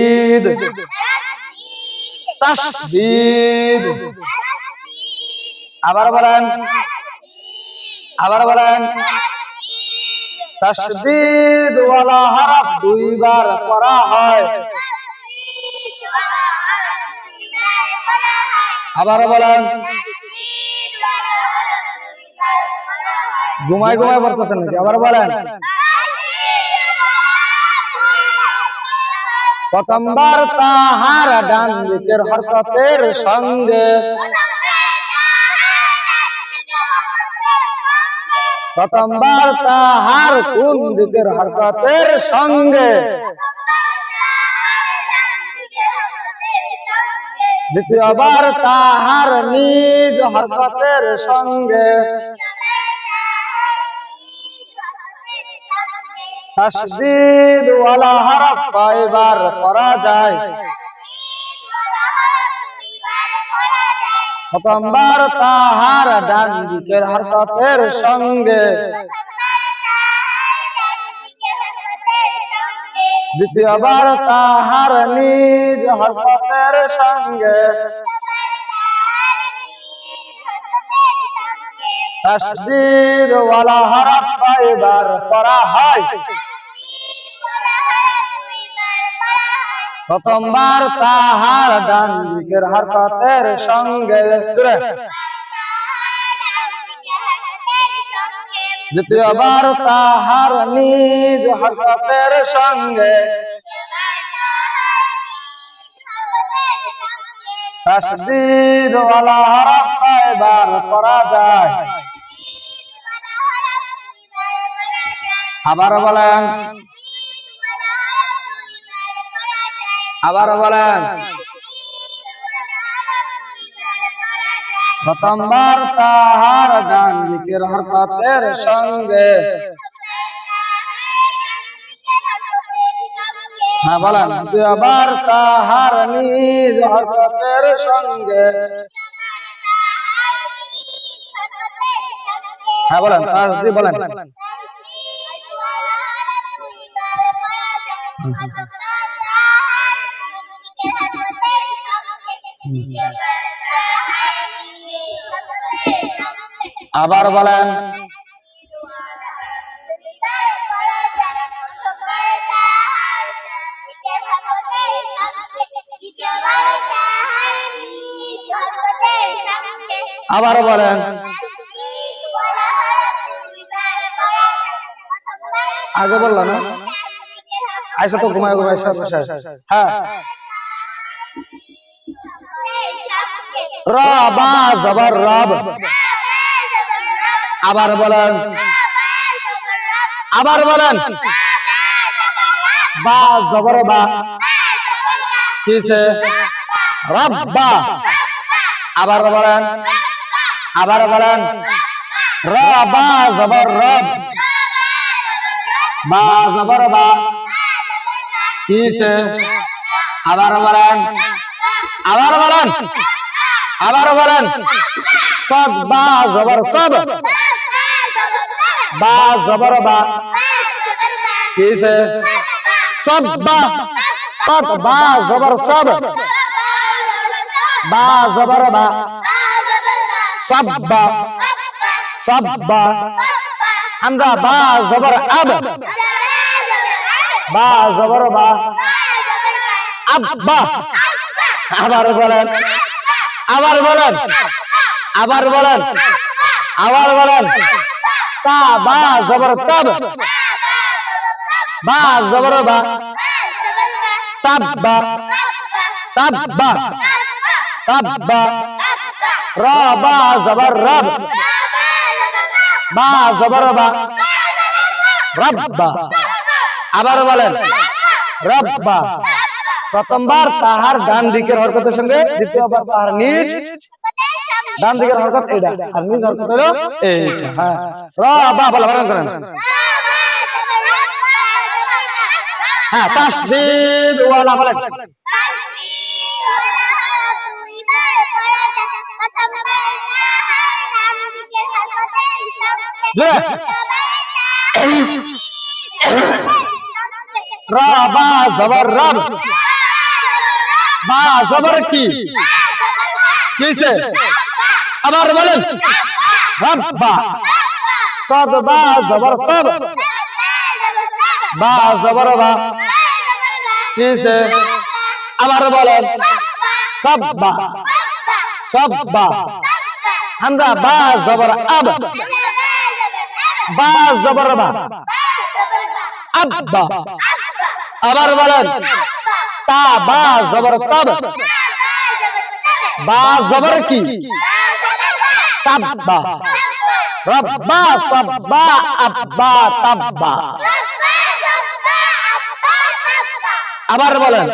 ঈদ তাসদীদ আবার বলেন তাসদীদ ওয়ালা হরফ দুইবার পড়া হয় আবার বলেন ঘুমায় পড়তেছেন নাকি আবার বলেন প্রথমবার তাহার ডান দিকের হরকতের সঙ্গে প্রথমবার তাহার কোন দিকের হরকতের সঙ্গে দ্বিতীয়বার তাহার নিজ হরকতের সঙ্গে তাসদীদ ওয়ালা হরফ কয়বার পড়া যায় প্রথমবার তাহার ডান দিকের হরকতের সঙ্গে দ্বিতীয়বার তাহার নিজ হরকতের সঙ্গে তাসদীদ ওয়ালা হরফ কয়বার পড়া হয় প্রথমবার তাহার ডান দিকের হরকতের সঙ্গে দ্বিতীয়বার তাহার নিজ হরকতের সঙ্গে তাসদীদ ওয়ালা হরফ কয়বার পড়া যায় আবার বলেন প্রথমবার তাহার ডান দিকের হরকতের সঙ্গে হ্যাঁ বলেন দ্বিতীয়বার তাহার নিজ হরকতের সঙ্গে হ্যাঁ বলেন তাসদীদ বলেন আবার বলেন আবার বলেন আগে বললো না আইসা তো ঘুমায় হ্যাঁ রবা জবর রব আবার বলেন বা জবর বা কিসে রব্বা আবার বলেন রবা জবর রব বা জবর বা কিসে আবার বলেন সদ বা জবর সদ বা জবর বা কিসে সব্বা সদ বা জবর সদ বা জবর বা সব্বা আমরা বা জবর আব বা জবর বা আব্বা আবার বলেন তা বা জবর তব বা জবর বা তাব্বা র বা জবর রব বা জবর বা রব্বা আবার বলেন রব্বা প্রথমবার তাহার ডান দিকের হরকতের সঙ্গে দ্বিতীয়বার তাহার নিজ ডান দিকের হরকত এইটা আর নিজ হরকত হলো এইটা হ্যাঁ রবা বলা করেন হ্যাঁ তাসদীদ ওয়ালা বলেন রবা জবর রব বা জবর কি কিসে আবার বলেন রাব্বা সাদ বা জবর সাদ বা জবর বা কিসে আবার বলেন সাব্বা সাব্বা হামজা বা জবর আব বা জবর বা আব্বা আবার বলেন তা বা জবর তাব বা জবর কি তাব্বা রাব্বা সাব্বা আব্বা তাব্বা আবার বলেন